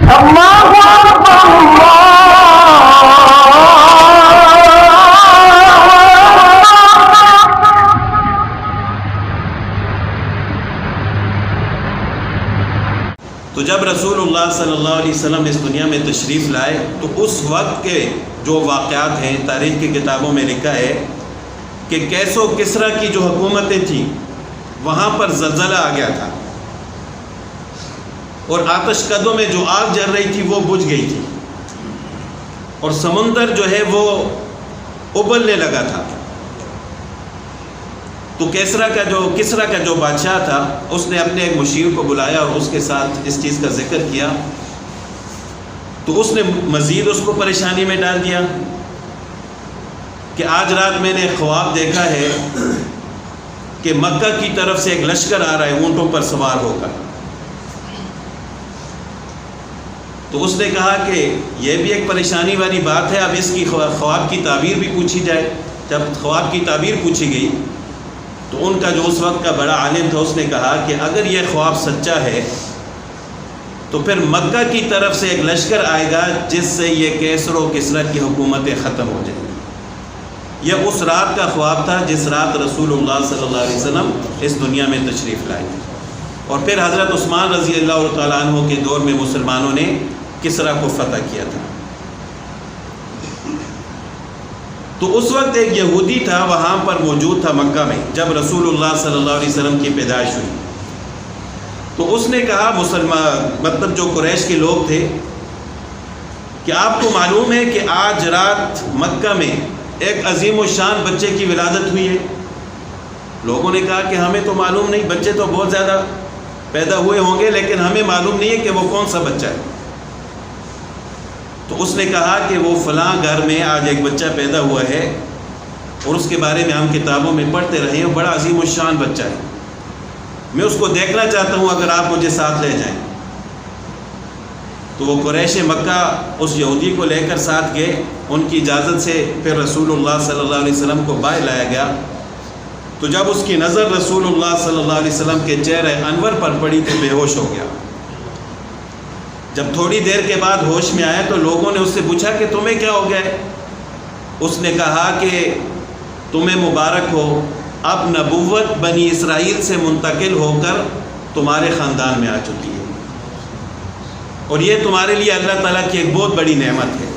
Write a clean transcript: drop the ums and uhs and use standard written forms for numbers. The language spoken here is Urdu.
تو جب رسول اللہ صلی اللہ علیہ وسلم اس دنیا میں تشریف لائے تو اس وقت کے جو واقعات ہیں تاریخ کی کتابوں میں لکھا ہے کہ کیس و کسریٰ کی جو حکومتیں تھیں وہاں پر زلزلہ آ گیا تھا، اور آتش کدوں میں جو آگ جل رہی تھی وہ بجھ گئی تھی، اور سمندر جو ہے وہ ابلنے لگا تھا۔ تو کسریٰ کا جو بادشاہ تھا اس نے اپنے ایک مشیر کو بلایا اور اس کے ساتھ اس چیز کا ذکر کیا، تو اس نے مزید اس کو پریشانی میں ڈال دیا کہ آج رات میں نے خواب دیکھا ہے کہ مکہ کی طرف سے ایک لشکر آ رہا ہے اونٹوں پر سوار ہو کر۔ تو اس نے کہا کہ یہ بھی ایک پریشانی والی بات ہے، اب اس کی خواب کی تعبیر بھی پوچھی جائے۔ جب خواب کی تعبیر پوچھی گئی تو ان کا جو اس وقت کا بڑا عالم تھا اس نے کہا کہ اگر یہ خواب سچا ہے تو پھر مکہ کی طرف سے ایک لشکر آئے گا جس سے یہ کیسر و کسریٰ کی حکومتیں ختم ہو جائیں گی۔ یہ اس رات کا خواب تھا جس رات رسول اللہ صلی اللہ علیہ وسلم اس دنیا میں تشریف لائے، اور پھر حضرت عثمان رضی اللہ تعالیٰ عنہ کے دور میں مسلمانوں نے کسریٰ کو فتح کیا تھا۔ تو اس وقت ایک یہودی تھا وہاں پر موجود تھا مکہ میں جب رسول اللہ صلی اللہ علیہ وسلم کی پیدائش ہوئی، تو اس نے کہا مطلب جو قریش کے لوگ تھے کہ آپ کو معلوم ہے کہ آج رات مکہ میں ایک عظیم الشان بچے کی ولادت ہوئی ہے؟ لوگوں نے کہا کہ ہمیں تو معلوم نہیں، بچے تو بہت زیادہ پیدا ہوئے ہوں گے لیکن ہمیں معلوم نہیں ہے کہ وہ کون سا بچہ ہے۔ تو اس نے کہا کہ وہ فلاں گھر میں آج ایک بچہ پیدا ہوا ہے اور اس کے بارے میں ہم کتابوں میں پڑھتے رہے ہیں، بڑا عظیم الشان بچہ ہے، میں اس کو دیکھنا چاہتا ہوں، اگر آپ مجھے ساتھ لے جائیں۔ تو وہ قریش مکہ اس یہودی کو لے کر ساتھ گئے، ان کی اجازت سے پھر رسول اللہ صلی اللہ علیہ وسلم کو باہر لایا گیا۔ تو جب اس کی نظر رسول اللہ صلی اللہ علیہ وسلم کے چہرے انور پر پڑی تو بے ہوش ہو گیا۔ جب تھوڑی دیر کے بعد ہوش میں آیا تو لوگوں نے اس سے پوچھا کہ تمہیں کیا ہو گیا ہے؟ اس نے کہا کہ تمہیں مبارک ہو، اب نبوت بنی اسرائیل سے منتقل ہو کر تمہارے خاندان میں آ چکی ہے، اور یہ تمہارے لیے اللہ تعالیٰ کی ایک بہت بڑی نعمت ہے۔